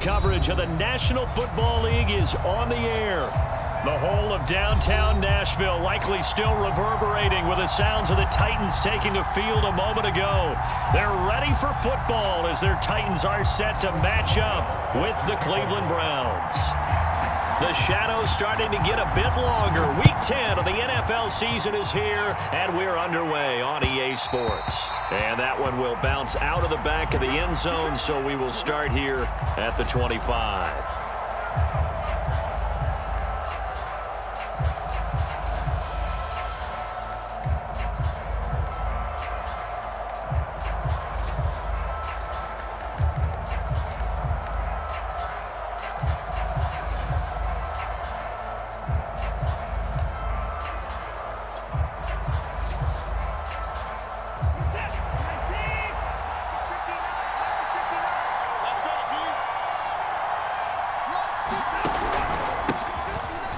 coverage of the National Football League is on the air. The whole of downtown Nashville likely still reverberating with the sounds of the Titans taking the field a moment ago. They're ready for football as their Titans are set to match up with the Cleveland Browns. The shadows starting to get a bit longer. Week 10 of the NFL season is here, and we're underway on EA Sports. And that one will bounce out of the back of the end zone, so we will start here at the 25.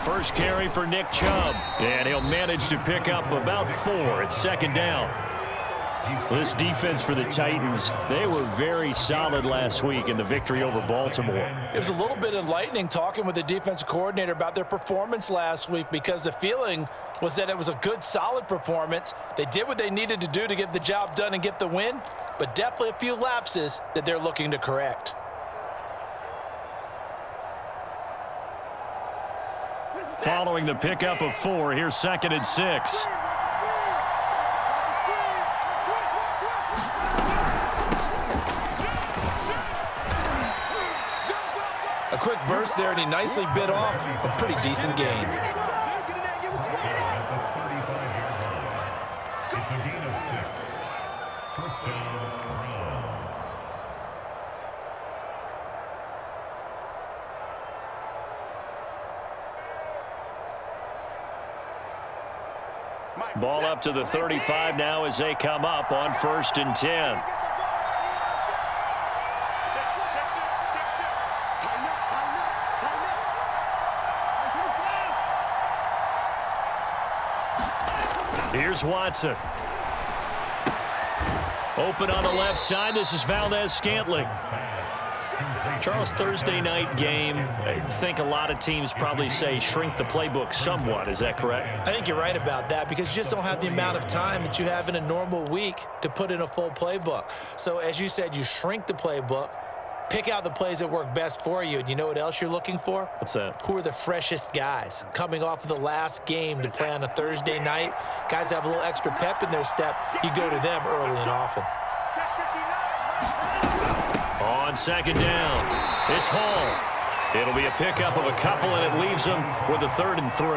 First carry for Nick Chubb, and he'll manage to pick up about 4 at second down. This defense for the Titans, they were very solid last week in the victory over Baltimore. It was a little bit enlightening talking with the defensive coordinator about their performance last week, because the feeling was that it was a good, solid performance. They did what they needed to do to get the job done and get the win, but definitely a few lapses that they're looking to correct. Following the pickup of 4, here's 2nd and 6. A quick burst there, and he nicely bit off a pretty decent gain. Ball up to the 35 now as they come up on 1st and 10. Here's Watson. Open on the left side. This is Valdez-Scantling. Charles, Thursday night game, I think a lot of teams probably say shrink the playbook somewhat. Is that correct? I think you're right about that, because you just don't have the amount of time that you have in a normal week to put in a full playbook. So as you said, you shrink the playbook, pick out the plays that work best for you. And you know what else you're looking for? What's that? Who are the freshest guys coming off of the last game to play on a Thursday night? Guys have a little extra pep in their step. You go to them early and often. On 2nd down, it's Hall. It'll be a pickup of a couple, and it leaves them with a 3rd and 3.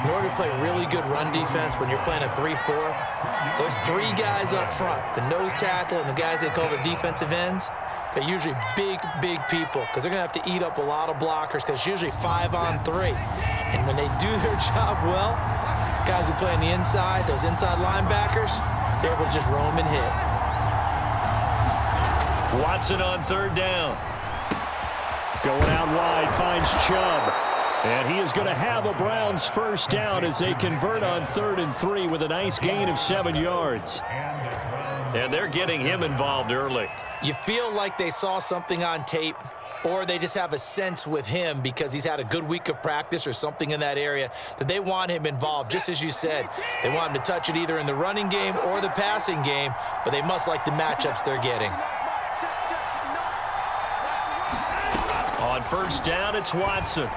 In order to play really good run defense when you're playing a 3-4, those 3 guys up front, the nose tackle and the guys they call the defensive ends, they're usually big people, because they're going to have to eat up a lot of blockers, because it's usually 5 on 3. And when they do their job well, guys who play on the inside, those inside linebackers, they're able to just roam and hit. Watson on 3rd down. Going out wide, finds Chubb. And he is going to have a Browns first down as they convert on 3rd and 3 with a nice gain of 7 yards. And they're getting him involved early. You feel like they saw something on tape, or they just have a sense with him because he's had a good week of practice or something in that area that they want him involved. Just as you said, they want him to touch it either in the running game or the passing game, but they must like the matchups they're getting. On 1st down, it's Watson.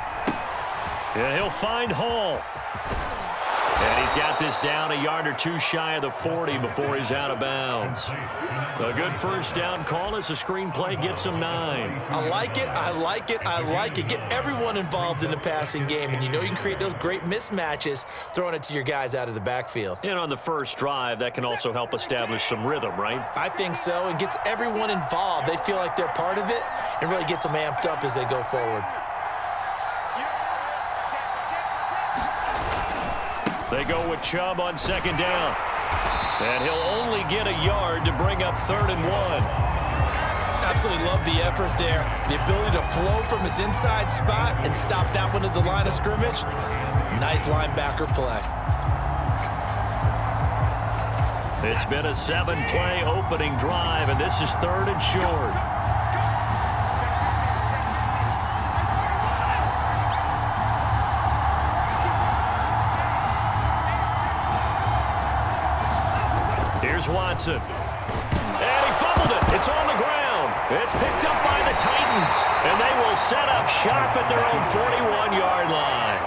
And he'll find Hall. And he's got this down a yard or 2 shy of the 40 before he's out of bounds. A good first down call as the screenplay gets him 9. I like it, I like it, I like it. Get everyone involved in the passing game, and you know you can create those great mismatches throwing it to your guys out of the backfield. And on the first drive, that can also help establish some rhythm, right? I think so, and gets everyone involved. They feel like they're part of it, and really gets them amped up as they go forward. They go with Chubb on 2nd down. And he'll only get a yard to bring up 3rd and 1. Absolutely love the effort there. The ability to flow from his inside spot and stop that one at the line of scrimmage. Nice linebacker play. It's been a 7-play opening drive, and this is 3rd and short. Here's Watson. And he fumbled it. It's on the ground. It's picked up by the Titans. And they will set up shop at their own 41-yard line.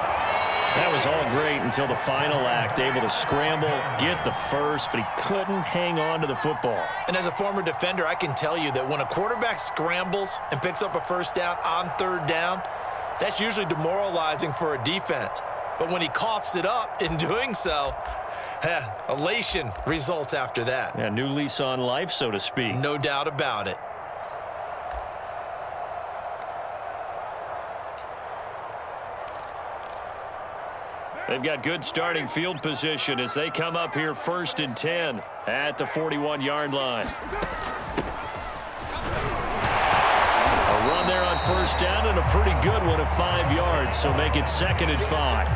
That was all great until the final act. Able to scramble, get the first, but he couldn't hang on to the football. And as a former defender, I can tell you that when a quarterback scrambles and picks up a first down on third down, that's usually demoralizing for a defense. But when he coughs it up in doing so, elation results after that. Yeah, new lease on life, so to speak. No doubt about it. They've got good starting field position as they come up here 1st and 10 at the 41-yard line. A run there on first down and a pretty good one at 5 yards, so make it 2nd and 5.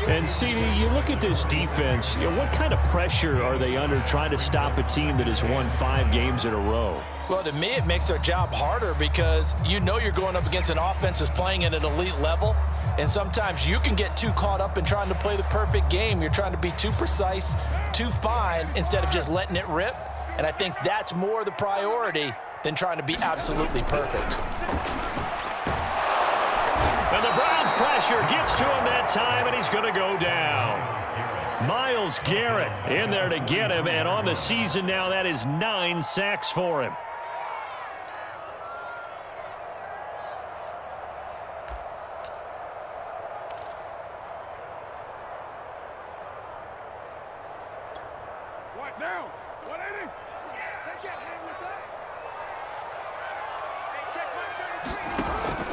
And, CD, you look at this defense, what kind of pressure are they under trying to stop a team that has won 5 games in a row? Well, to me, it makes their job harder because you know you're going up against an offense that's playing at an elite level. And sometimes you can get too caught up in trying to play the perfect game. You're trying to be too precise, too fine, instead of just letting it rip. And I think that's more the priority than trying to be absolutely perfect. And the Browns' pressure gets to him that time, and he's going to go down. Myles Garrett in there to get him, and on the season now, that is 9 sacks for him.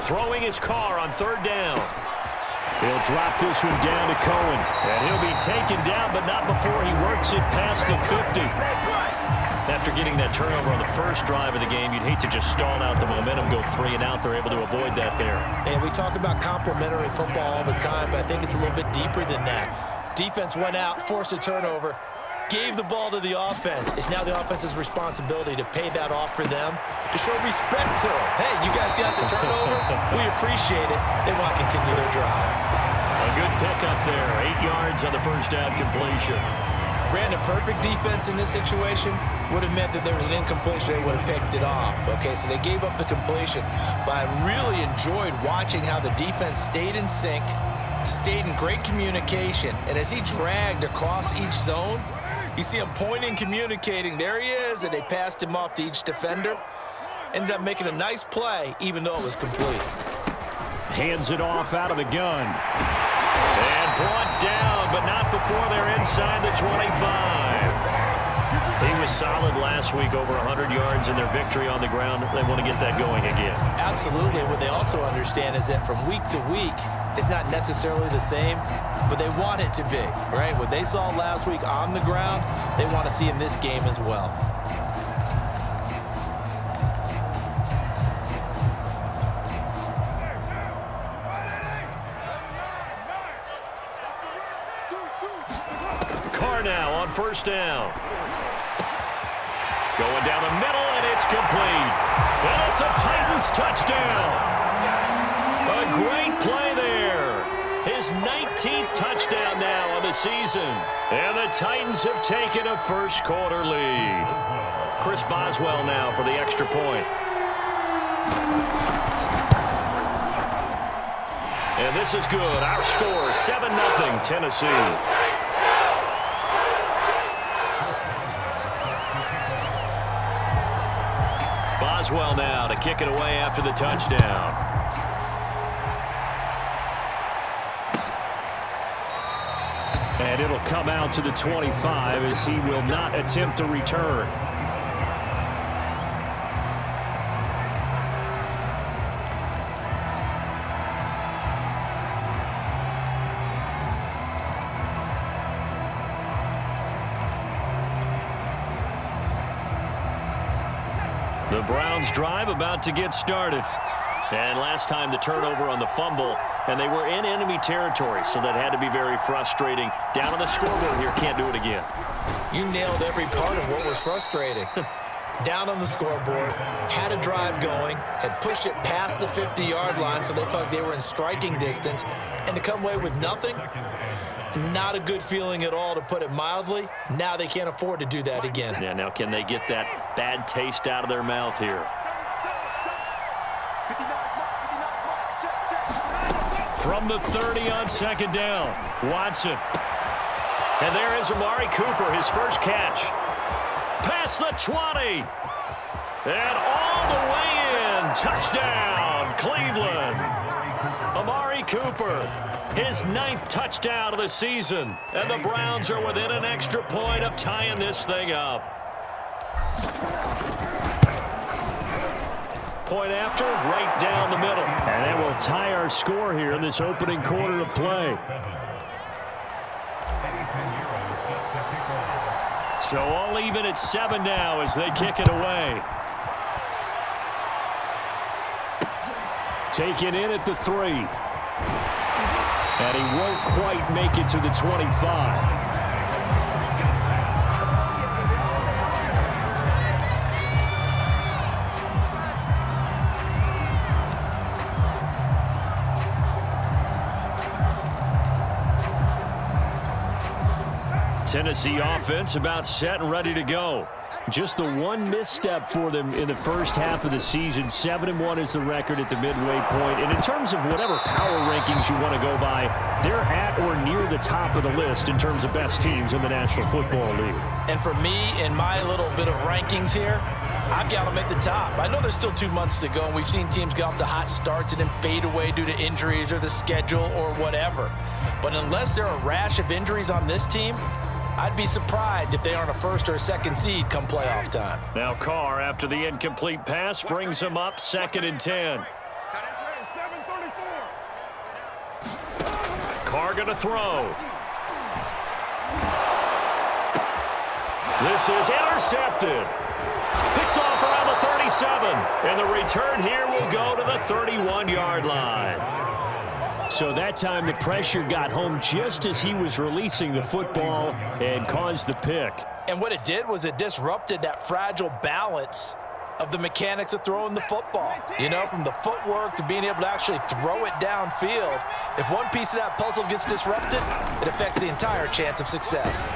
Throwing his car on 3rd down. He'll drop this one down to Cohen. And he'll be taken down, but not before he works it past the 50. After getting that turnover on the first drive of the game, you'd hate to just stall out the momentum, go 3 and out. They're able to avoid that there. And we talk about complementary football all the time, but I think it's a little bit deeper than that. Defense went out, forced a turnover, gave the ball to the offense. It's now the offense's responsibility to pay that off for them, to show respect to them. Hey, you guys got some turnover. We appreciate it. They want to continue their drive. A good pickup there. 8 yards on the first down completion. Brandon, perfect defense in this situation would have meant that there was an incompletion. They would have picked it off. Okay, so they gave up the completion. But I really enjoyed watching how the defense stayed in sync, stayed in great communication. And as he dragged across each zone, you see him pointing, communicating. There he is, and they passed him off to each defender. Ended up making a nice play, even though it was complete. Hands it off out of the gun. And brought down, but not before they're inside the 25. He was solid last week, over 100 yards in their victory on the ground. They want to get that going again. Absolutely. What they also understand is that from week to week, it's not necessarily the same, but they want it to be, right? What they saw last week on the ground, they want to see in this game as well. Carr now on first down. Going down the middle, and it's complete. And it's a Titans touchdown. A great play there. His 19th touchdown now on the season. And the Titans have taken a first-quarter lead. Chris Boswell now for the extra point. And this is good. Our score, 7-0 Tennessee. Boswell now to kick it away after the touchdown. And it'll come out to the 25 as he will not attempt to return. The Browns drive about to get started. And last time the turnover on the fumble, and they were in enemy territory, so that had to be very frustrating. Down on the scoreboard here, can't do it again. You nailed every part of what was frustrating. Down on the scoreboard, had a drive going, had pushed it past the 50-yard line, so they felt like they were in striking distance, and to come away with nothing, Not a good feeling at all, to put it mildly. Now they can't afford to do that again. Yeah, now can they get that bad taste out of their mouth here? From the 30 on second down, Watson. And there is Amari Cooper, his first catch. Past the 20. And all the way in. Touchdown, Cleveland. Amari Cooper, his 9th touchdown of the season. And the Browns are within an extra point of tying this thing up. Point after, right down the middle. And that will tie our score here in this opening quarter of play. So all even at 7 now as they kick it away. Taken in at the 3. And he won't quite make it to the 25. Tennessee offense about set and ready to go. Just the one misstep for them in the first half of the season. 7-1 is the record at the midway point. And in terms of whatever power rankings you want to go by, they're at or near the top of the list in terms of best teams in the National Football League. And for me, in my little bit of rankings here, I've got them at the top. I know there's still 2 months to go, and we've seen teams get off to hot starts and then fade away due to injuries or the schedule or whatever. But unless there are a rash of injuries on this team, I'd be surprised if they aren't a first or a second seed come playoff time. Now Carr, after the incomplete pass, brings him up 2nd and 10. Carr going to throw. This is intercepted. Picked off around the 37. And the return here will go to the 31-yard line. So that time the pressure got home just as he was releasing the football and caused the pick. And what it did was it disrupted that fragile balance of the mechanics of throwing the football. You know, from the footwork to being able to actually throw it downfield. If one piece of that puzzle gets disrupted, it affects the entire chance of success.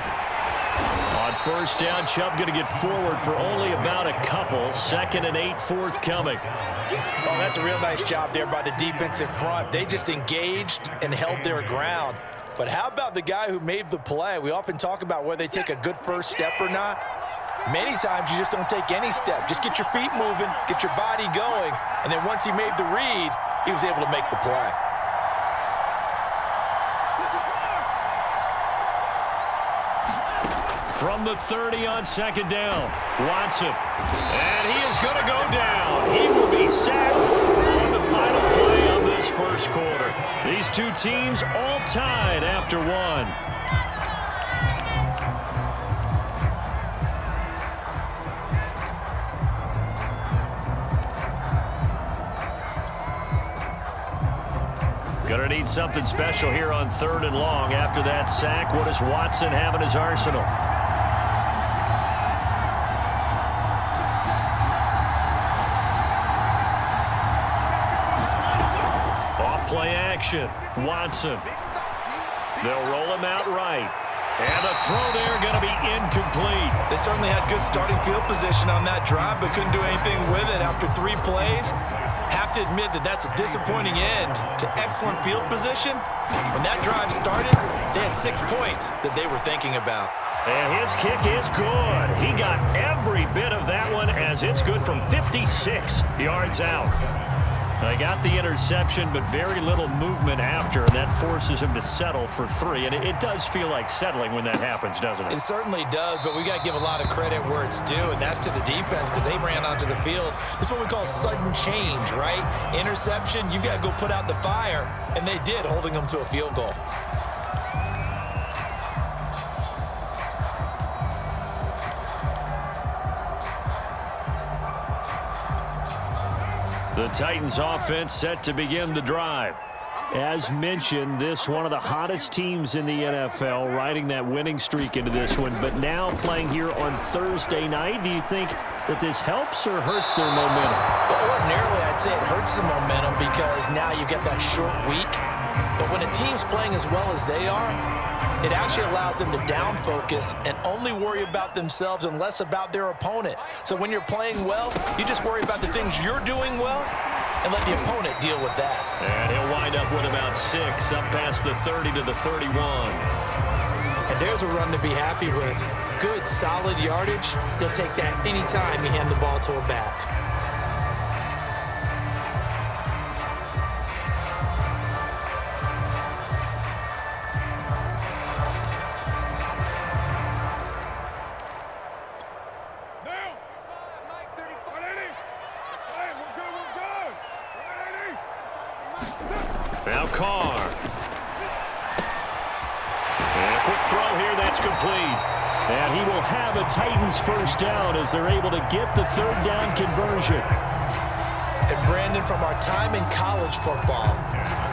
On first down, Chubb going to get forward for only about a couple. 2nd and 8 forthcoming. Oh, that's a real nice job there by the defensive front. They just engaged and held their ground. But how about the guy who made the play? We often talk about whether they take a good first step or not. Many times you just don't take any step. Just get your feet moving, get your body going, and then once he made the read, he was able to make the play. From the 30 on second down, Watson. And he is going to go down. He will be sacked on the final play of this first quarter. These two teams all tied after 1. Gonna need something special here on 3rd and long. After that sack, what does Watson have in his arsenal? Off-play action. Watson. They'll roll him out right. And the throw there going to be incomplete. They certainly had good starting field position on that drive, but couldn't do anything with it after 3 plays. Have to admit that that's a disappointing end to excellent field position. When that drive started, they had 6 points that they were thinking about. And his kick is good. He got every bit of that one as it's good from 56 yards out. They got the interception, but very little movement after, and that forces him to settle for 3. And it does feel like settling when that happens, doesn't it? It certainly does, but we got to give a lot of credit where it's due, and that's to the defense because they ran onto the field. This is what we call sudden change, right? Interception, you got to go put out the fire, and they did, holding them to a field goal. The Titans offense set to begin the drive. As mentioned, this one of the hottest teams in the NFL, riding that winning streak into this one, but now playing here on Thursday night. Do you think that this helps or hurts their momentum? Well, ordinarily, I'd say it hurts the momentum because now you get that short week. But when a team's playing as well as they are, it actually allows them to down focus and only worry about themselves and less about their opponent. So when you're playing well, you just worry about the things you're doing well and let the opponent deal with that. And he'll wind up with about 6, up past the 30 to the 31. And there's a run to be happy with. Good, solid yardage. He'll take that anytime you hand the ball to a back. Now Carr. And a quick throw here, that's complete. And he will have a Titans first down as they're able to get the third down conversion. And Brandon, from our time in college football,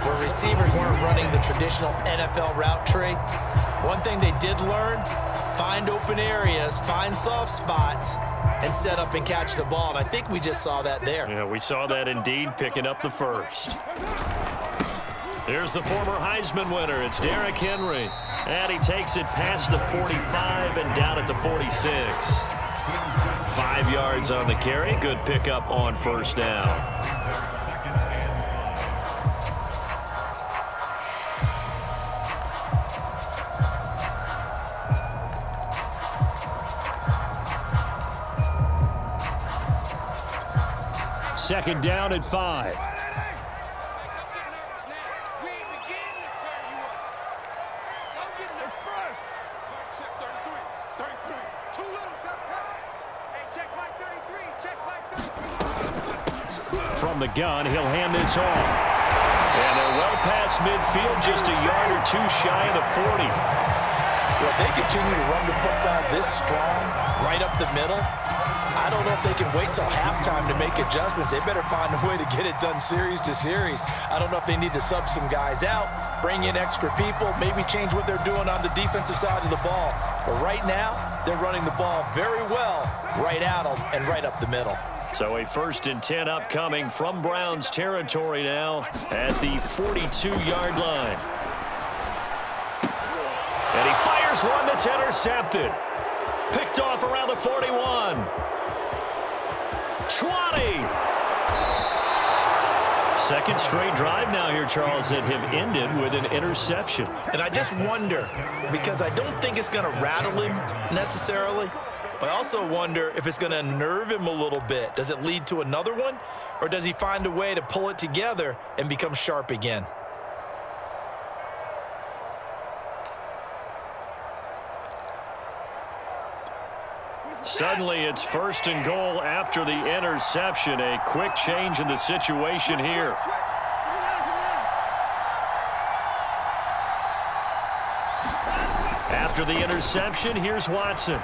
where receivers weren't running the traditional NFL route tree, one thing they did learn, find open areas, find soft spots, and set up and catch the ball. And I think we just saw that there. Yeah, we saw that indeed, picking up the first. Here's the former Heisman winner. It's Derrick Henry. And he takes it past the 45 and down at the 46. 5 yards on the carry. Good pickup on first down. Second down at 5. From the gun, he'll hand this off. And they're well past midfield, just a yard or two shy of the 40. Well, if they continue to run the football this strong, right up the middle, I don't know if they can wait till halftime to make adjustments. They better find a way to get it done series to series. I don't know if they need to sub some guys out, bring in extra people, maybe change what they're doing on the defensive side of the ball. But right now, they're running the ball very well right at them and right up the middle. So a 1st and 10 upcoming from Browns territory now at the 42-yard line. And he fires one that's intercepted. Picked off around the 41. 20. Second straight drive now here, Charles, that have ended with an interception. And I just wonder, because I don't think it's going to rattle him necessarily, but I also wonder if it's going to unnerve him a little bit. Does it lead to another one, or does he find a way to pull it together and become sharp again? Suddenly it's 1st and goal after the interception. A quick change in the situation here. After the interception, here's Watson.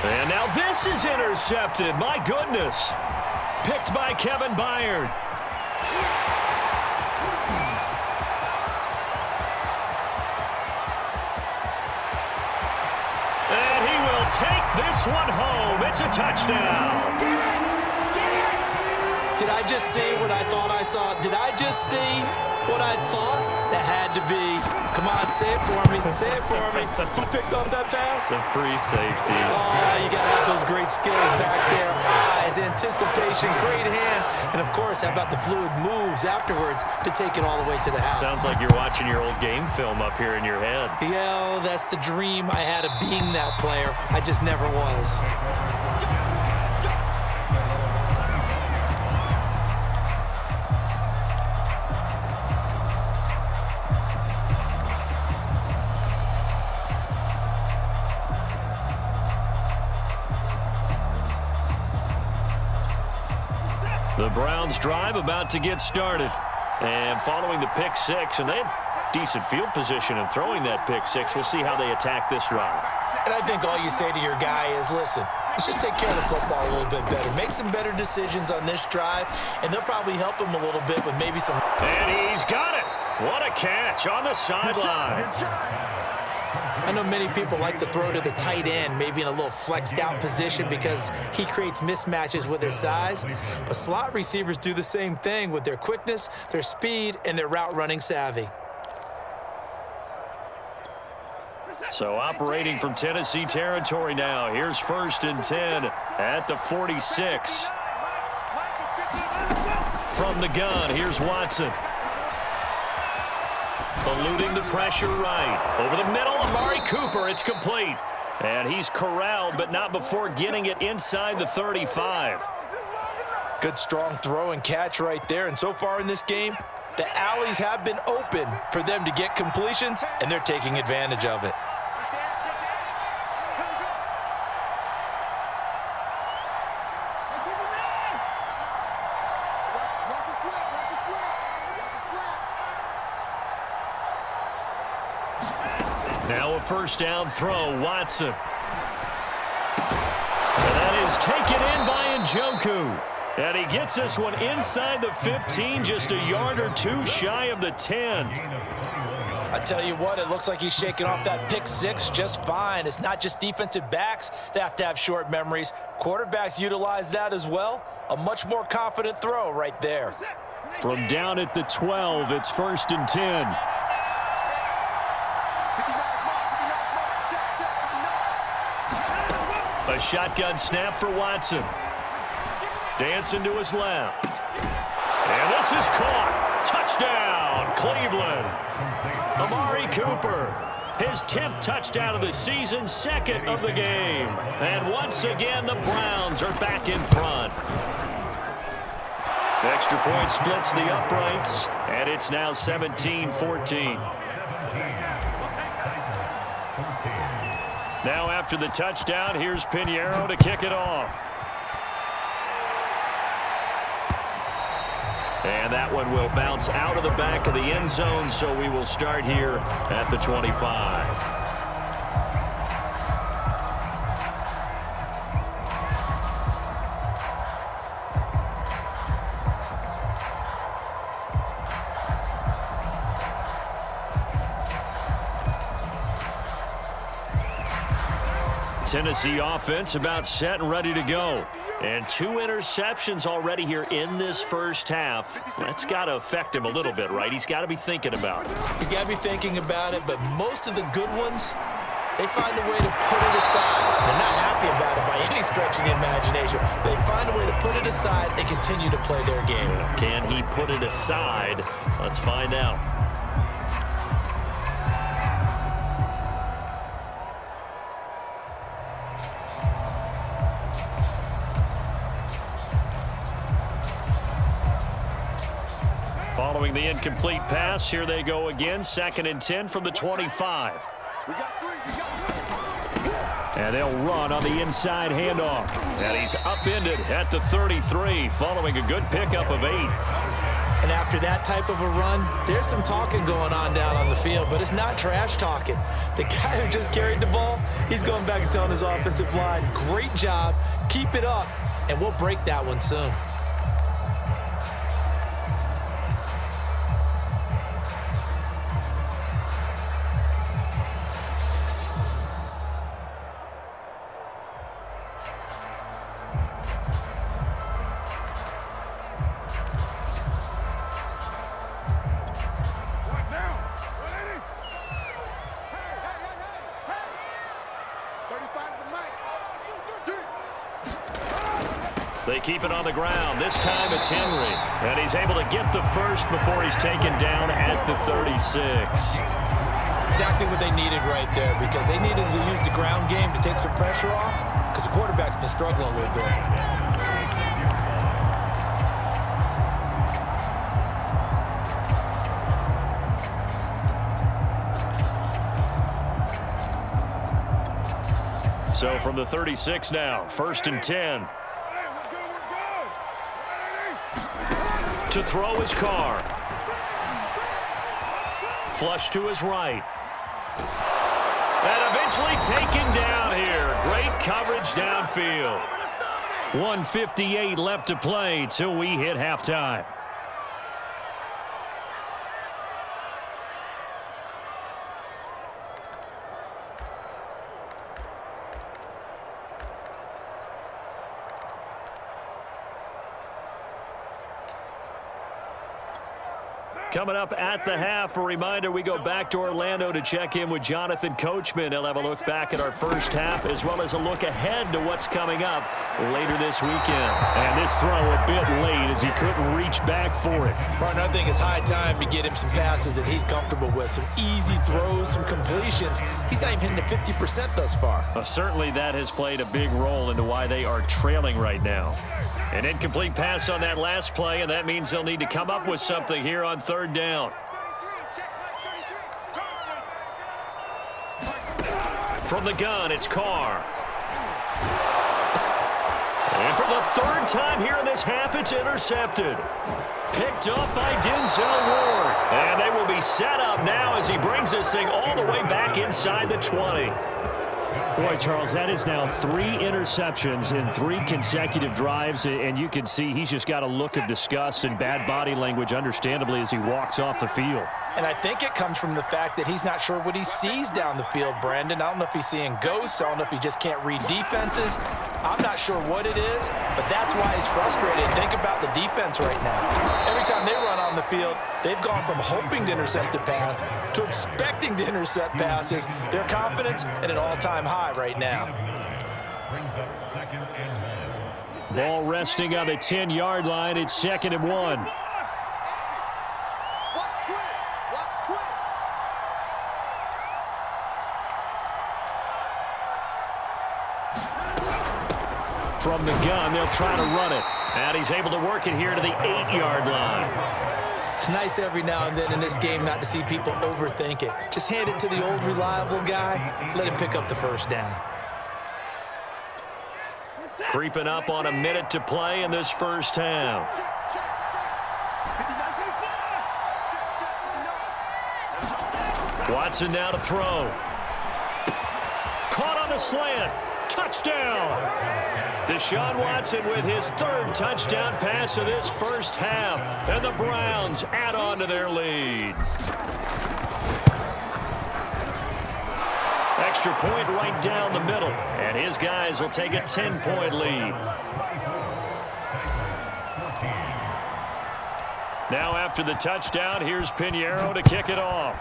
And now this is intercepted. My goodness. Picked by Kevin Byard. And he will take this one home. It's a touchdown. Did I just see what I thought I saw? Did I just see what I thought? That had to be. Come on, say it for me. Say it for me. Who picked up that pass? The free safety. Oh, you got to have those great skills back there. Eyes, anticipation, great hands. And, of course, how about the fluid moves afterwards to take it all the way to the house? Sounds like you're watching your old game film up here in your head. Yeah, that's the dream I had of being that player. I just never was. The Browns drive about to get started. And following the pick six, and they had decent field position in throwing that pick six. We'll see how they attack this drive. And I think all you say to your guy is, listen, let's just take care of the football a little bit better. Make some better decisions on this drive, and they'll probably help him a little bit with maybe some... And he's got it. What a catch on the sideline. I know many people like to throw to the tight end, maybe in a little flexed out position because he creates mismatches with his size. But slot receivers do the same thing with their quickness, their speed, and their route running savvy. So operating from Tennessee territory now. Here's 1st and 10 at the 46. From the gun, here's Watson. Eluding the pressure right. Over the middle, Amari Cooper. It's complete. And he's corralled, but not before getting it inside the 35. Good strong throw and catch right there. And so far in this game, the alleys have been open for them to get completions, and they're taking advantage of it. Now a 1st down throw, Watson. And that is taken in by Njoku. And he gets this one inside the 15, just a yard or two shy of the 10. I tell you what, it looks like he's shaking off that pick 6 just fine. It's not just defensive backs that have to have short memories. Quarterbacks utilize that as well. A much more confident throw right there. From down at the 12, it's 1st and 10. A shotgun snap for Watson. Dancing to his left. And this is caught. Touchdown, Cleveland. Amari Cooper, his 10th touchdown of the season, 2nd of the game. And once again, the Browns are back in front. The extra point splits the uprights, and it's now 17-14. Now after the touchdown, here's Pinheiro to kick it off. And that one will bounce out of the back of the end zone, so we will start here at the 25. Tennessee offense about set and ready to go. And 2 interceptions already here in this first half. That's got to affect him a little bit, right? He's got to be thinking about it. He's got to be thinking about it, but most of the good ones, they find a way to put it aside. They're not happy about it by any stretch of the imagination. They find a way to put it aside and continue to play their game. Can he put it aside? Let's find out. Following the incomplete pass, here they go again. 2nd and 10 from the 25. And they'll run on the inside handoff. And he's upended at the 33, following a good pickup of 8. And after that type of a run, there's some talking going on down on the field, but it's not trash talking. The guy who just carried the ball, he's going back and telling his offensive line, great job, keep it up, and we'll break that one soon. They keep it on the ground. This time it's Henry. And he's able to get the first before he's taken down at the 36. Exactly what they needed right there, because they needed to use the ground game to take some pressure off, because the quarterback's been struggling a little bit. So from the 36 now, 1st and 10. To throw his car. Flush to his right. And eventually taken down here. Great coverage downfield. 1:58 left to play till we hit halftime. Coming up at the half, a reminder, we go back to Orlando to check in with Jonathan Coachman. He'll have a look back at our first half as well as a look ahead to what's coming up later this weekend. And this throw a bit late as he couldn't reach back for it. Partner, I think it's high time to get him some passes that he's comfortable with. Some easy throws, some completions. He's not even hitting the 50% thus far. Well, certainly that has played a big role into why they are trailing right now. An incomplete pass on that last play, and that means they'll need to come up with something here on third down. From the gun, it's Carr. And for the third time here in this half, it's intercepted. Picked up by Denzel Ward. And they will be set up now as he brings this thing all the way back inside the 20. Boy, Charles, that is now 3 interceptions in 3 consecutive drives, and you can see he's just got a look of disgust and bad body language, understandably, as he walks off the field. And I think it comes from the fact that he's not sure what he sees down the field, Brandon. I don't know if he's seeing ghosts. I don't know if he just can't read defenses. I'm not sure what it is, but that's why he's frustrated. Think about the defense right now. Every time they run on the field, they've gone from hoping to intercept a pass to expecting to intercept passes. Their confidence at an all-time high right now. Ball resting on the 10-yard line. It's 2nd and 1. From the gun, they'll try to run it. And he's able to work it here to the 8-yard line. It's nice every now and then in this game not to see people overthink it. Just hand it to the old reliable guy. Let him pick up the first down. Creeping up on a minute to play in this first half. Watson now to throw. Caught on the slant. Touchdown. Deshaun Watson with his 3rd touchdown pass of this first half. And the Browns add on to their lead. Extra point right down the middle. And his guys will take a 10-point lead. Now after the touchdown, here's Pinheiro to kick it off.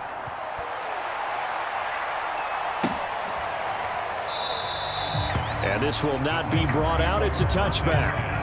And this will not be brought out. It's a touchback.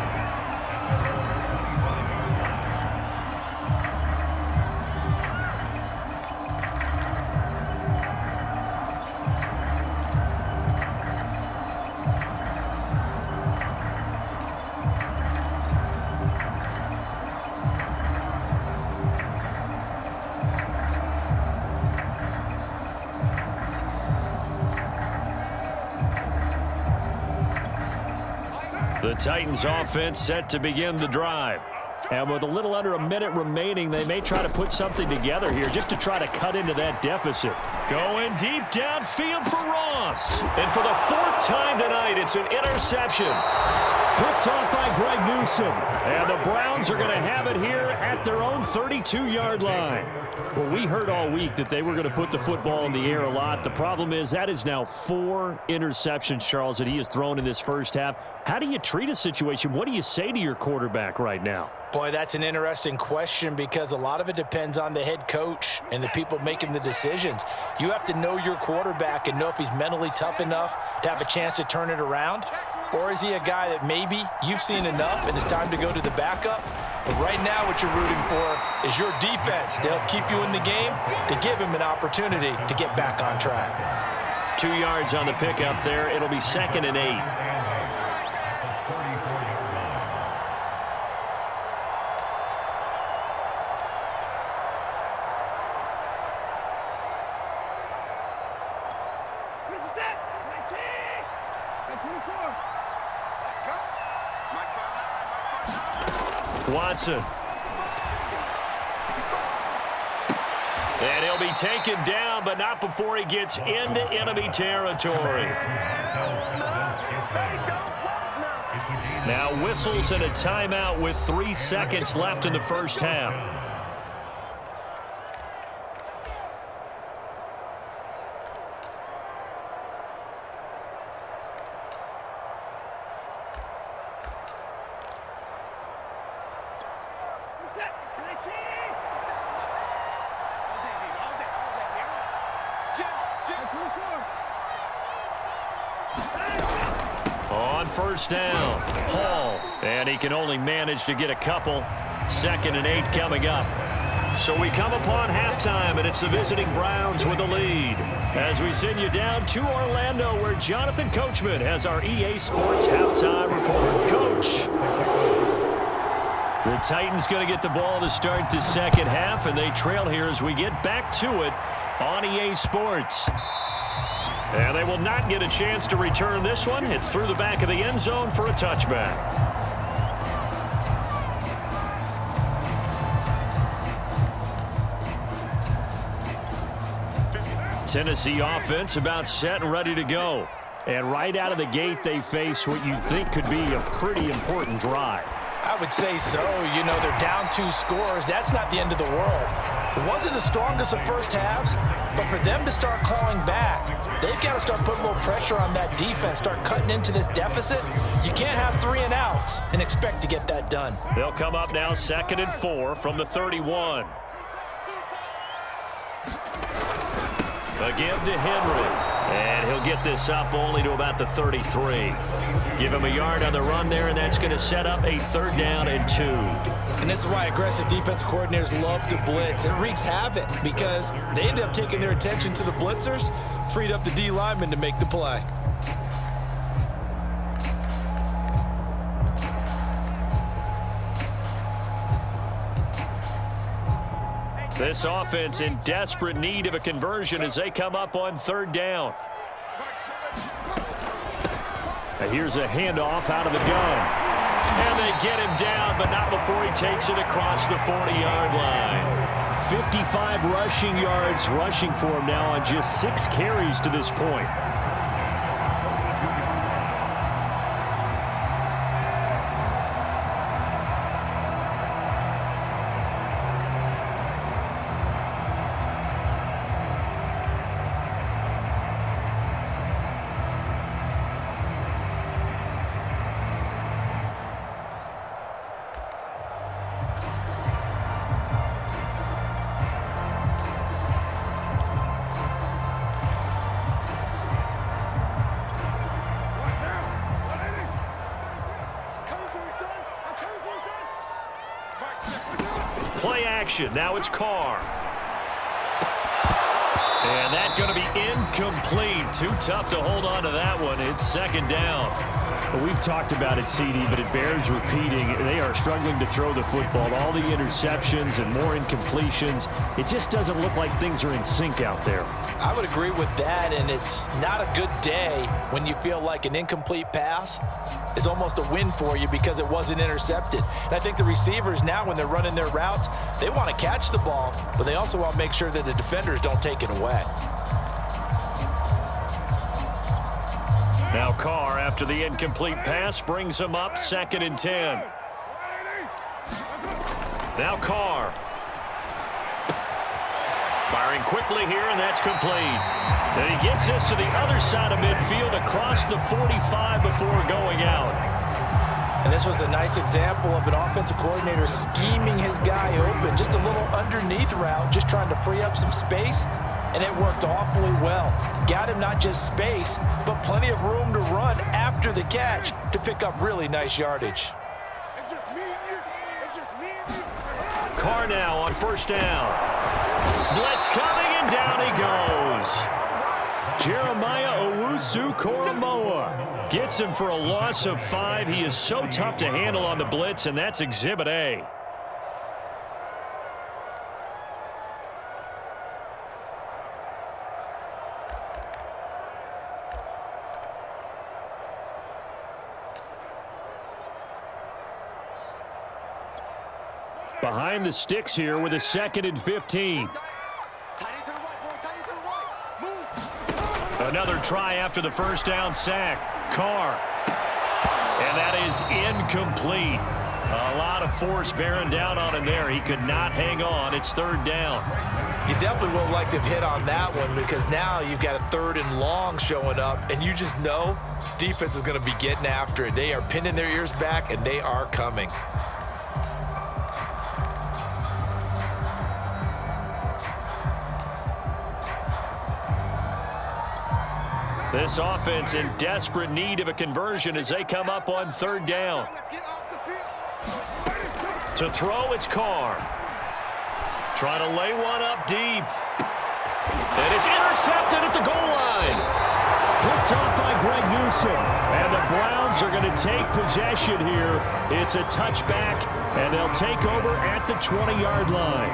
The Titans offense set to begin the drive. And with a little under a minute remaining, they may try to put something together here just to try to cut into that deficit. Going deep downfield for Ross. And for the 4th time tonight, it's an interception. Picked off by Greg Newsom. And the Browns are going to have it here at their own 32-yard line. Well, we heard all week that they were going to put the football in the air a lot. The problem is that is now 4 interceptions, Charles, that he has thrown in this first half. How do you treat a situation? What do you say to your quarterback right now? Boy, that's an interesting question because a lot of it depends on the head coach and the people making the decisions. You have to know your quarterback and know if he's mentally tough enough to have a chance to turn it around. Or is he a guy that maybe you've seen enough and it's time to go to the backup? But right now what you're rooting for is your defense to help keep you in the game, to give him an opportunity to get back on track. 2 yards on the pickup there. It'll be 2nd and 8. Watson. And he'll be taken down, but not before he gets into enemy territory. Now whistles and a timeout with 3 seconds left in the first half. on first down. Hall, and he can only manage to get a couple. 2nd and 8 coming up. So we come upon halftime, and it's the visiting Browns with the lead. As we send you down to Orlando, where Jonathan Coachman has our EA Sports halftime report. Coach. The Titans going to get the ball to start the second half, and they trail here as we get back to it on EA Sports. And they will not get a chance to return this one. It's through the back of the end zone for a touchback. Tennessee offense about set and ready to go. And right out of the gate, they face what you think could be a pretty important drive. I would say so. You know, they're down 2 scores. That's not the end of the world. It wasn't the strongest of first halves, but for them to start clawing back, they've got to start putting a little pressure on that defense, start cutting into this deficit. You can't have 3 and outs and expect to get that done. They'll come up now 2nd and 4 from the 31. Again to Henry, and he'll get this up only to about the 33. Give him a yard on the run there, and that's going to set up a 3rd down and 2. And this is why aggressive defensive coordinators love to blitz. It wreaks havoc because they end up taking their attention to the blitzers, freed up the D lineman to make the play. This offense in desperate need of a conversion as they come up on 3rd down. And here's a handoff out of the gun. And they get him down, but not before he takes it across the 40-yard line. 55 rushing yards rushing for him now on just 6 carries to this point. Play action. Now it's Carr. And that's going to be incomplete. Too tough to hold on to that one. It's 2nd down. Well, we've talked about it, CD, but it bears repeating. They are struggling to throw the football. All the interceptions and more incompletions. It just doesn't look like things are in sync out there. I would agree with that, and it's not a good day when you feel like an incomplete pass is almost a win for you because it wasn't intercepted. And I think the receivers now, when they're running their routes, they want to catch the ball, but they also want to make sure that the defenders don't take it away. Now Carr, after the incomplete pass, brings him up 2nd and 10. Now Carr. Firing quickly here, and that's complete. And he gets this to the other side of midfield across the 45 before going out. And this was a nice example of an offensive coordinator scheming his guy open. Just a little underneath route, just trying to free up some space, and it worked awfully well. Got him not just space, but plenty of room to run after the catch to pick up really nice yardage. It's just me and you. It's just me and you. Carr now on 1st down. Blitz coming, and down he goes. Jeremiah Owusu-Koramoah gets him for a loss of 5. He is so tough to handle on the blitz, and that's Exhibit A. Behind the sticks here with a 2nd and 15. Another try after the 1st down sack. Carr. And that is incomplete. A lot of force bearing down on him there. He could not hang on. It's 3rd down. You definitely would like to have hit on that one because now you've got a 3rd and long showing up, and you just know defense is going to be getting after it. They are pinning their ears back, and they are coming. This offense in desperate need of a conversion as they come up on third down. To throw, it's Carr. Trying to lay one up deep. And it's intercepted at the goal line. Picked off by Greg Newsome. And the Browns are going to take possession here. It's a touchback, and they'll take over at the 20-yard line.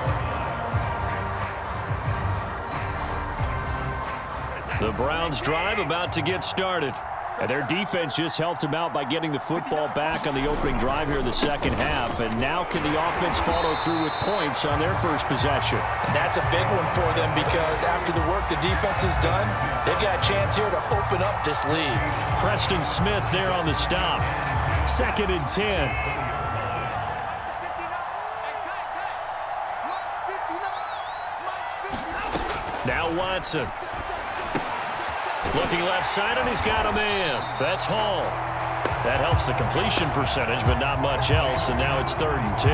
The Browns drive about to get started. And their defense just helped them out by getting the football back on the opening drive here in the second half. And now can the offense follow through with points on their first possession? And that's a big one for them because after the work the defense has done, they've got a chance here to open up this lead. Preston Smith there on the stop. 2nd and 10. Now Watson. Looking left side, and he's got a man. That's Hall. That helps the completion percentage, but not much else, and now it's 3rd and 10.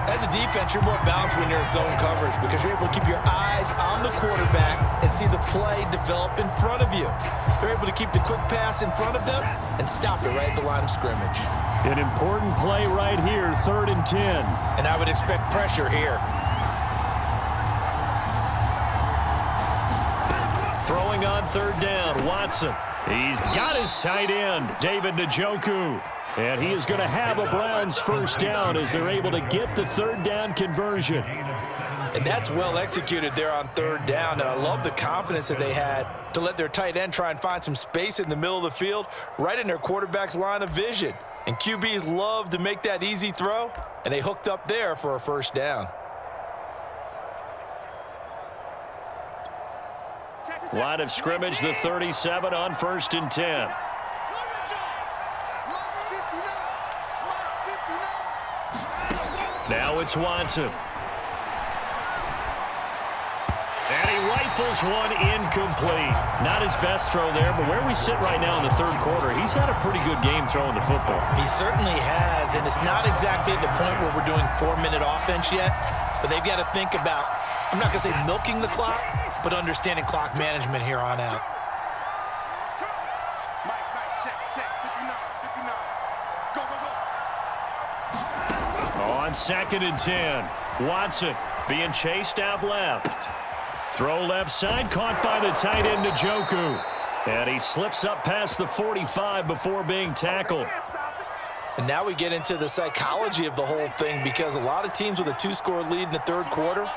As a defense, you're more balanced when you're in zone coverage because you're able to keep your eyes on the quarterback and see the play develop in front of you. They're able to keep the quick pass in front of them and stop it right at the line of scrimmage. An important play right here, 3rd and 10. And I would expect pressure here. Throwing on 3rd down, Watson. He's got his tight end, David Njoku. And he is going to have a Browns first down as they're able to get the 3rd down conversion. And that's well executed there on 3rd down. And I love the confidence that they had to let their tight end try and find some space in the middle of the field, right in their quarterback's line of vision. And QBs love to make that easy throw, and they hooked up there for a first down. Line of scrimmage, the 37 on 1st and 10. Now it's Watson. And he rifles one incomplete. Not his best throw there, but where we sit right now in the 3rd quarter, he's had a pretty good game throwing the football. He certainly has, and it's not exactly at the point where we're doing 4-minute offense yet, but they've got to think about, I'm not going to say milking the clock, but understanding clock management here on out. On 2nd and 10, Watson being chased out left. Throw left side, caught by the tight end Njoku. And he slips up past the 45 before being tackled. And now we get into the psychology of the whole thing because a lot of teams with a 2-score lead in the 3rd quarter,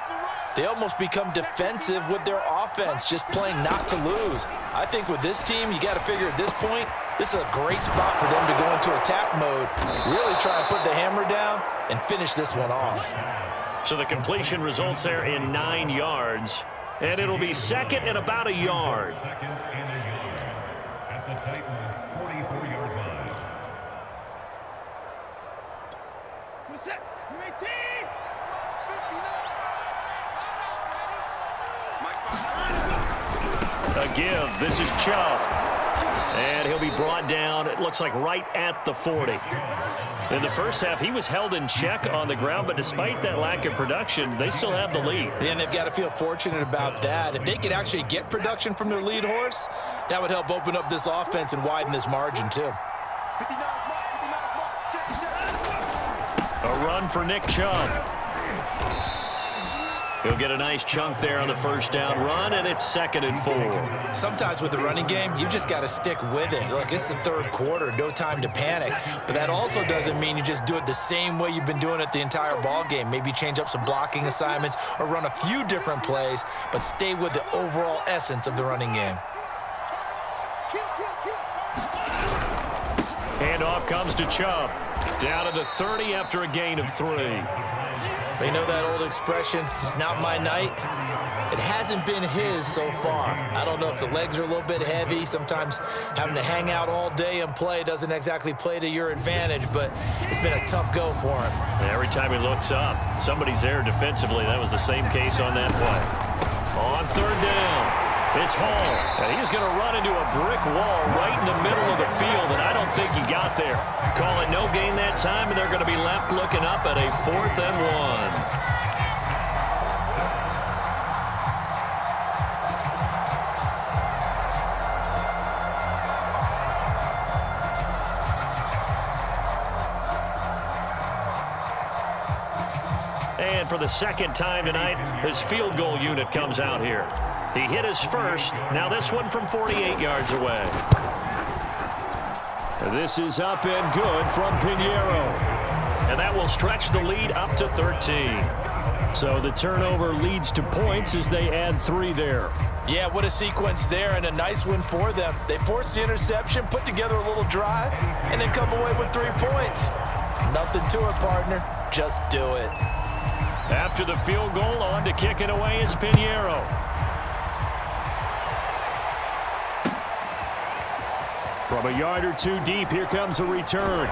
they almost become defensive with their offense, just playing not to lose. I think with this team, you got to figure at this point, this is a great spot for them to go into attack mode, really try and put the hammer down and finish this one off. So the completion results there in 9 yards, and it'll be 2nd and about a yard. A give. This is Chubb. And he'll be brought down, it looks like right at the 40. In the first half, he was held in check on the ground, but despite that lack of production, they still have the lead. And they've got to feel fortunate about that. If they could actually get production from their lead horse, that would help open up this offense and widen this margin too. A run for Nick Chubb. He'll get a nice chunk there on the first down run, and it's 2nd and 4. Sometimes with the running game, you've just got to stick with it. Look, it's the 3rd quarter, no time to panic. But that also doesn't mean you just do it the same way you've been doing it the entire ball game. Maybe change up some blocking assignments or run a few different plays, but stay with the overall essence of the running game. Handoff comes to Chubb. Down to the 30 after a gain of 3. You know that old expression, it's not my night? It hasn't been his so far. I don't know if the legs are a little bit heavy. Sometimes having to hang out all day and play doesn't exactly play to your advantage, but it's been a tough go for him. Every time he looks up, somebody's there defensively. That was the same case on that play. On 3rd down, it's Hall. And he's going to run into a brick wall right in the middle of the field, and I don't think he got there. Call it no gain that time, and they're going to be left looking up at a 4th and 1. And for the second time tonight, his field goal unit comes out here. He hit his first. Now this one from 48 yards away. This is up and good from Pinheiro. And that will stretch the lead up to 13. So the turnover leads to points as they add 3 there. Yeah, what a sequence there, and a nice win for them. They forced the interception, put together a little drive, and then come away with 3 points. Nothing to it, partner. Just do it. After the field goal, on to kick it away is Pinheiro. From a yard or 2 deep, here comes a return.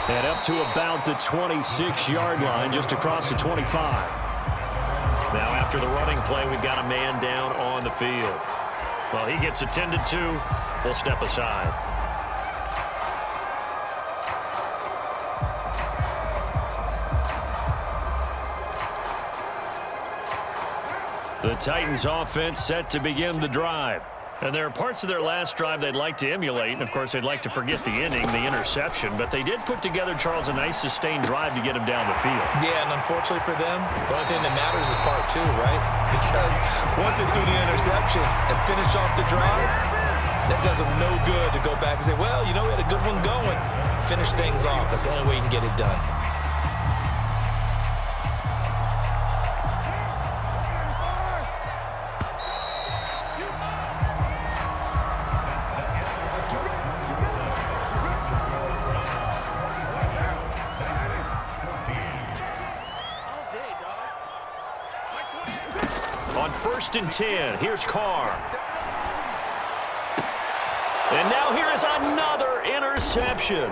And up to about the 26-yard line, just across the 25. Now after the running play, we've got a man down on the field. Well, he gets attended to. We'll step aside. The Titans offense set to begin the drive. And there are parts of their last drive they'd like to emulate. And, of course, they'd like to forget the inning, the interception. But they did put together, Charles, a nice sustained drive to get him down the field. Yeah, and unfortunately for them, the only thing that matters is part 2, right? Because once they do the interception and finish off the drive, that does them no good to go back and say, well, you know, we had a good one going. Finish things off. That's the only way you can get it done. On 1st and 10, here's Carr. And now here is another interception.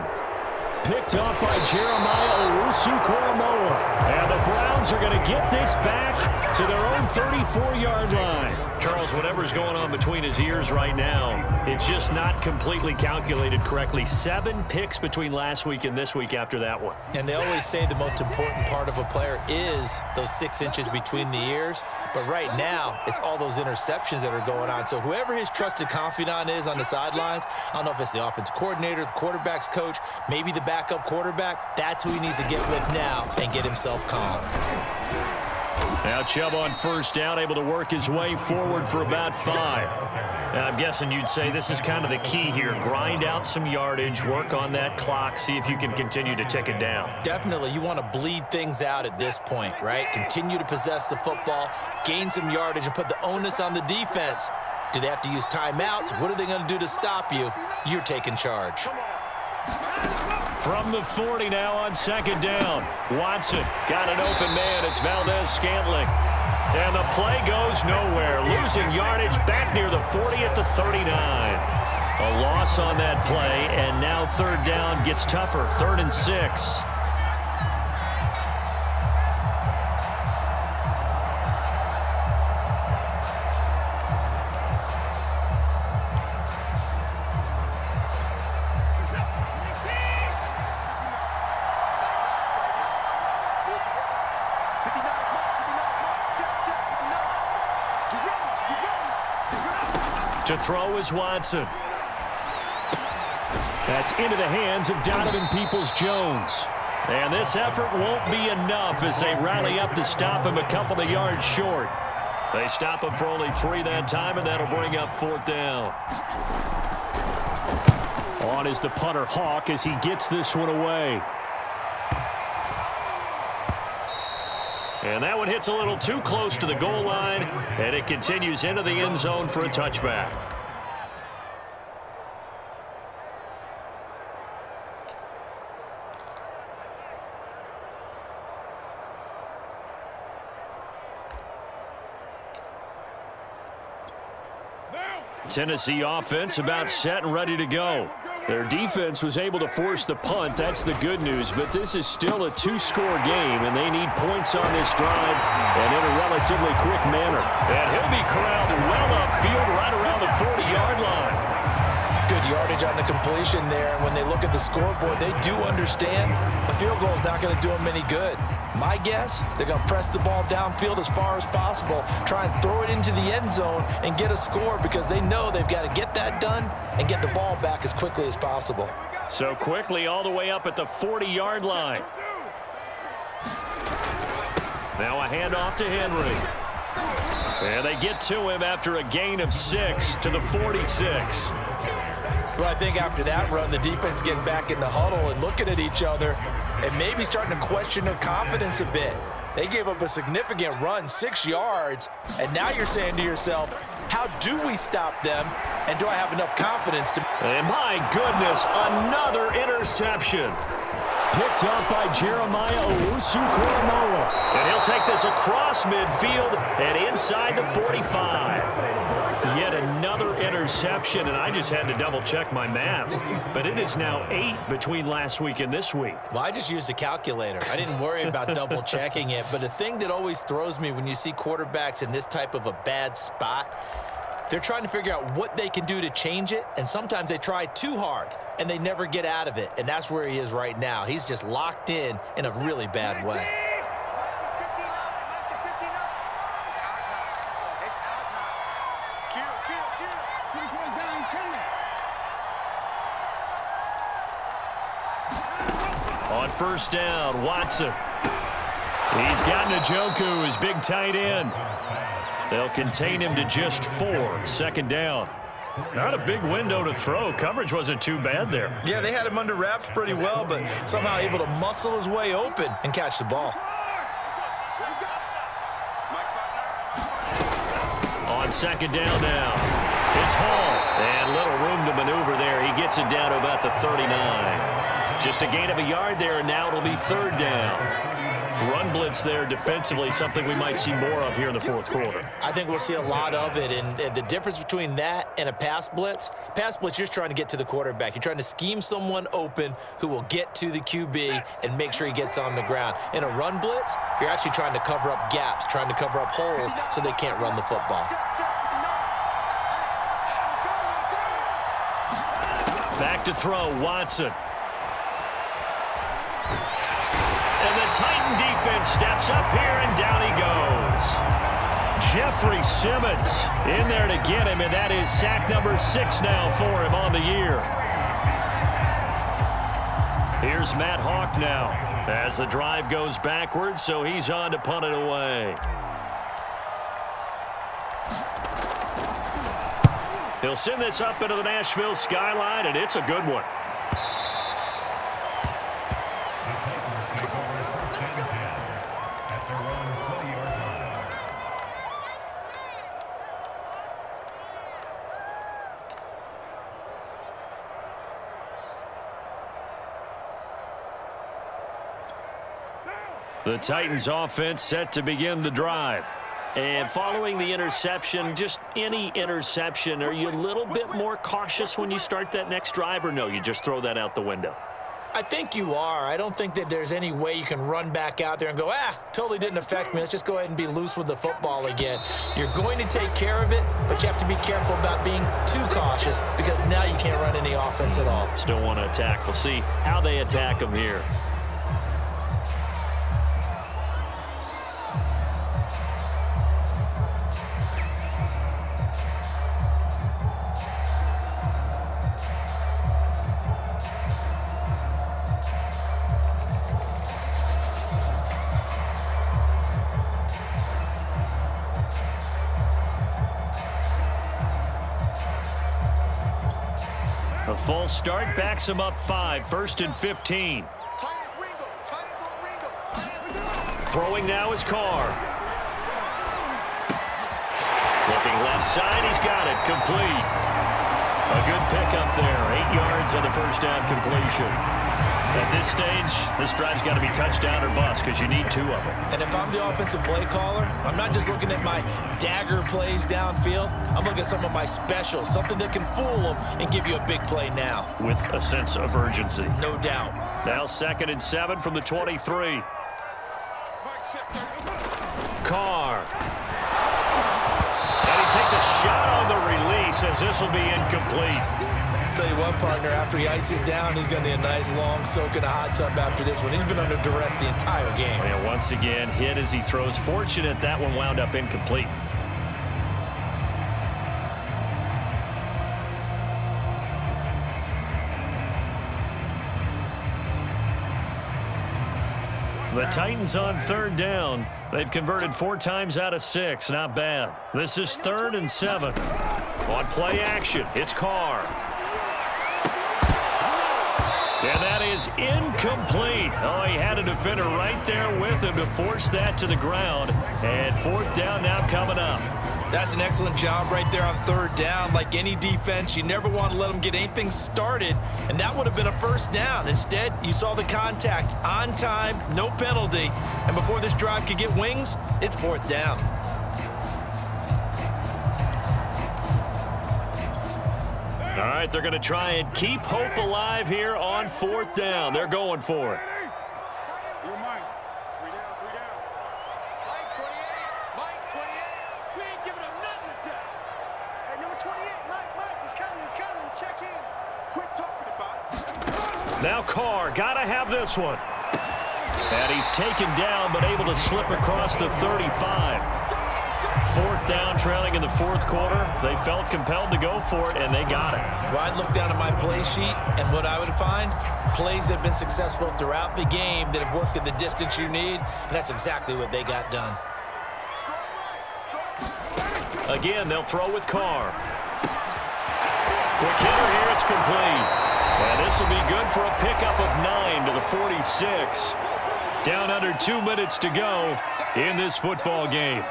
Picked off by Jeremiah Owusu-Koramoah. And the Browns are going to get this back to their own 34-yard line. Charles, whatever's going on between his ears right now, it's just not completely calculated correctly. 7 picks between last week and this week after that one. And they always say the most important part of a player is those 6 inches between the ears. But right now, it's all those interceptions that are going on. So whoever his trusted confidant is on the sidelines, I don't know if it's the offensive coordinator, the quarterback's coach, maybe the backup quarterback, that's who he needs to get with now and get himself calm. Now Chubb on 1st down, able to work his way forward for about 5. Now I'm guessing you'd say this is kind of the key here. Grind out some yardage, work on that clock, see if you can continue to tick it down. Definitely, you want to bleed things out at this point, right? Continue to possess the football, gain some yardage, and put the onus on the defense. Do they have to use timeouts? What are they going to do to stop you? You're taking charge. From the 40 now on 2nd down. Watson got an open man. It's Valdez-Scantling. And the play goes nowhere. Losing yardage back near the 40 at the 39. A loss on that play, and now 3rd down gets tougher. 3rd and 6. To throw is Watson. That's into the hands of Donovan Peoples-Jones. And this effort won't be enough as they rally up to stop him a couple of yards short. They stop him for only 3 that time, and that'll bring up 4th down. On is the punter Hawk as he gets this one away. And that one hits a little too close to the goal line, and it continues into the end zone for a touchback. Tennessee offense about set and ready to go. Their defense was able to force the punt. That's the good news. But this is still a 2-score game, and they need points on this drive and in a relatively quick manner. And he'll be corralled well upfield right around the 40-yard line. Good yardage on the completion there. And when they look at the scoreboard, they do understand a field goal is not going to do them any good. My guess, they're going to press the ball downfield as far as possible, try and throw it into the end zone and get a score because they know they've got to get that done and get the ball back as quickly as possible. So quickly all the way up at the 40-yard line. Now a handoff to Henry. And they get to him after a gain of 6 to the 46. Well, I think after that run, the defense is getting back in the huddle and looking at each other and maybe starting to question their confidence a bit. They gave up a significant run, 6 yards, and now you're saying to yourself, how do we stop them, and do I have enough confidence to... And my goodness, another interception. Picked up by Jeremiah Owusu-Koramoah. And he'll take this across midfield and inside the 45. Yet another interception, and I just had to double-check my math. But it is now 8 between last week and this week. Well, I just used a calculator. I didn't worry about double-checking it. But the thing that always throws me when you see quarterbacks in this type of a bad spot, they're trying to figure out what they can do to change it, and sometimes they try too hard, and they never get out of it. And that's where he is right now. He's just locked in a really bad way. On first down, Watson. He's got Njoku, his big tight end. They'll contain him to just 4. Second down. Not a big window to throw. Coverage wasn't too bad there. Yeah, they had him under wraps pretty well, but somehow able to muscle his way open and catch the ball. On second down now, it's Hall. And little room to maneuver there. He gets it down to about the 39. Just a gain of a yard there, and now it'll be third down. Run blitz there defensively, something we might see more of here in the fourth quarter. I think we'll see a lot of it, and the difference between that and a pass blitz, you're just trying to get to the quarterback. You're trying to scheme someone open who will get to the QB and make sure he gets on the ground. In a run blitz, you're actually trying to cover up gaps, trying to cover up holes so they can't run the football. Back to throw, Watson. And the Titan defense steps up here, and down he goes. Jeffrey Simmons in there to get him, and that is sack number 6 now for him on the year. Here's Matt Hawk now as the drive goes backwards, so he's on to punt it away. He'll send this up into the Nashville skyline, and it's a good one. The Titans offense set to begin the drive. And following the interception, just any interception, are you a little bit more cautious when you start that next drive, or no, you just throw that out the window? I think you are. I don't think that there's any way you can run back out there and go, totally didn't affect me. Let's just go ahead and be loose with the football again. You're going to take care of it, but you have to be careful about being too cautious because now you can't run any offense at all. Still want to attack. We'll see how they attack them here. A false start backs him up 5, 1st and 15. Throwing now is Carr. Looking left side, he's got it, complete. A good pickup there, 8 yards on the first down completion. At this stage, this drive's got to be touchdown or bust because you need 2 of them. And if I'm the offensive play caller, I'm not just looking at my dagger plays downfield. I'm looking at some of my specials, something that can fool them and give you a big play now. With a sense of urgency. No doubt. Now 2nd and 7 from the 23. Carr. And he takes a shot on the release as this will be incomplete. Tell you what, partner, after he ices down, he's going to need a nice long soak in a hot tub after this one. He's been under duress the entire game. And once again, hit as he throws. Fortunate that one wound up incomplete. The Titans on third down. They've converted 4 times out of 6. Not bad. This is 3rd and 7. On play action, it's Carr. And that is incomplete. Oh, he had a defender right there with him to force that to the ground. And 4th down now coming up. That's an excellent job right there on 3rd down. Like any defense, you never want to let them get anything started, and that would have been a 1st down. Instead, you saw the contact on time, no penalty, and before this drive could get wings, it's 4th down. All right, they're going to try and keep hope alive here on 4th down. They're going for it. Now Carr, got to have this one. And he's taken down, but able to slip across the 35. 4th down, trailing in the 4th quarter. They felt compelled to go for it, and they got it. Well, I'd look down at my play sheet, and what I would find, plays that have been successful throughout the game that have worked at the distance you need, and that's exactly what they got done. Again, they'll throw with Carr. Quick hitter here, it's complete. And this will be good for a pickup of 9 to the 46. Down under 2 minutes to go in this football game.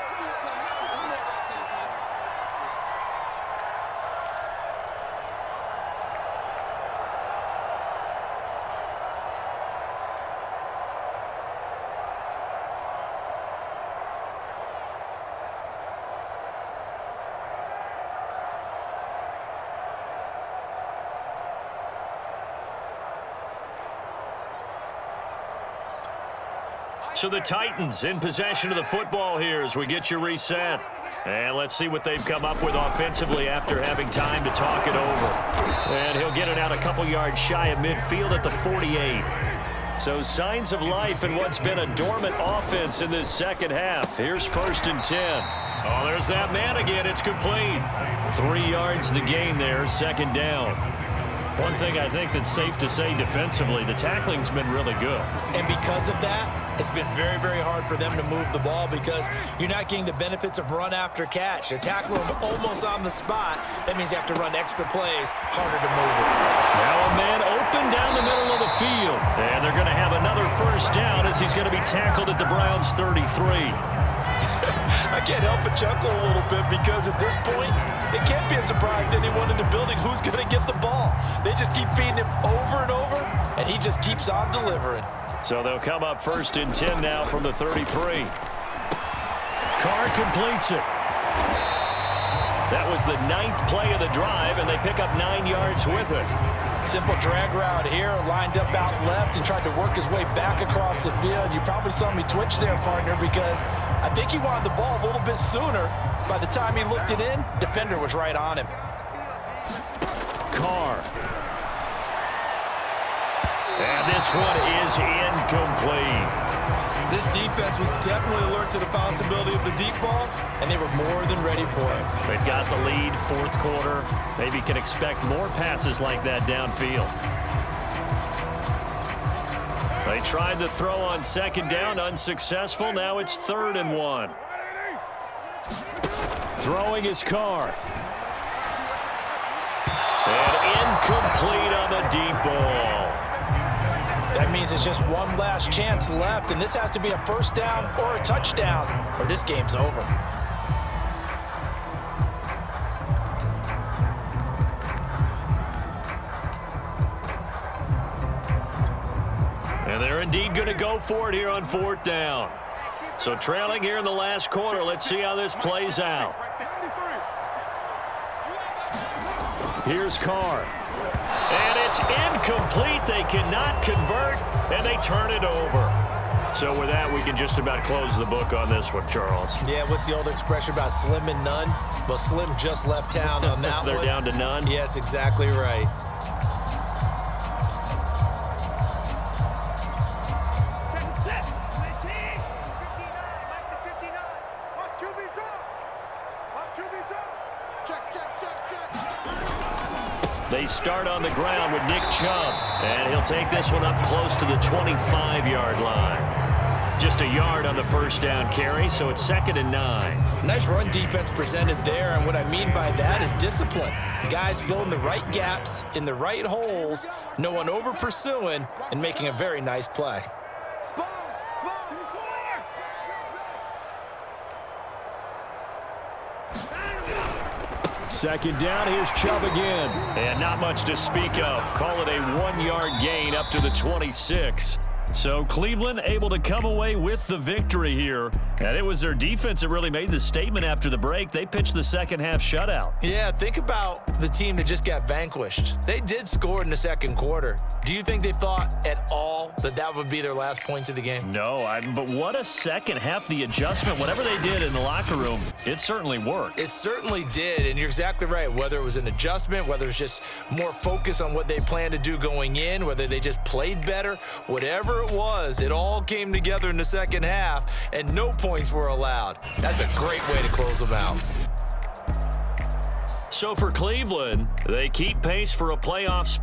So the Titans in possession of the football here as we get you reset. And let's see what they've come up with offensively after having time to talk it over. And he'll get it out a couple yards shy of midfield at the 48. So signs of life in what's been a dormant offense in this second half. Here's 1st and 10. Oh, there's that man again. It's complete. 3 yards the gain there, 2nd down. One thing I think that's safe to say defensively, the tackling's been really good. And because of that, it's been very, very hard for them to move the ball because you're not getting the benefits of run after catch. They're tackling them almost on the spot. That means you have to run extra plays, harder to move it. Now a man open down the middle of the field. And they're going to have another 1st down as he's going to be tackled at the Browns' 33. I can't help but chuckle a little bit because at this point, it can't be a surprise to anyone in the building who's going to get the ball. They just keep feeding him over and over, and he just keeps on delivering. So they'll come up 1st and 10 now from the 33. Carr completes it. That was the 9th play of the drive, and they pick up 9 yards with it. Simple drag route here, lined up out left and tried to work his way back across the field. You probably saw me twitch there, partner, because I think he wanted the ball a little bit sooner. By the time he looked it in, defender was right on him. Carr. And this one is incomplete. This defense was definitely alert to the possibility of the deep ball, and they were more than ready for it. They've got the lead, 4th quarter. Maybe can expect more passes like that downfield. They tried the throw on 2nd down, unsuccessful. Now it's 3rd and 1. Throwing his Carr. And incomplete on the deep ball. That means it's just one last chance left, and this has to be a 1st down or a touchdown, or this game's over. And they're indeed going to go for it here on 4th down. So trailing here in the last quarter, let's see how this plays out. Here's Carr. And it's incomplete. They cannot convert, and they turn it over. So with that, we can just about close the book on this one, Charles. Yeah, what's the old expression about slim and none? Well, Slim just left town on that They're one. down to none? Yes, exactly right. They start on the ground with Nick Chubb, and he'll take this one up close to the 25-yard line. just a yard on the first down carry, so it's 2nd and 9. Nice run defense presented there, and what I mean by that is discipline. Guys filling the right gaps in the right holes, no one over pursuing, and making a very nice play. Second down, here's Chubb again. And not much to speak of. Call it a 1-yard gain up to the 26. So Cleveland able to come away with the victory here. And it was their defense that really made the statement after the break. They pitched the second-half shutout. Yeah, think about the team that just got vanquished. They did score in the second quarter. Do you think they thought at all that that would be their last points of the game? No, but what a second half. The adjustment, whatever they did in the locker room, it certainly worked. It certainly did, and you're exactly right. Whether it was an adjustment, whether it was just more focus on what they planned to do going in, whether they just played better, whatever it was, it all came together in the second half, and no points were allowed. That's a great way to close them out. So for Cleveland, they keep pace for a playoff spot.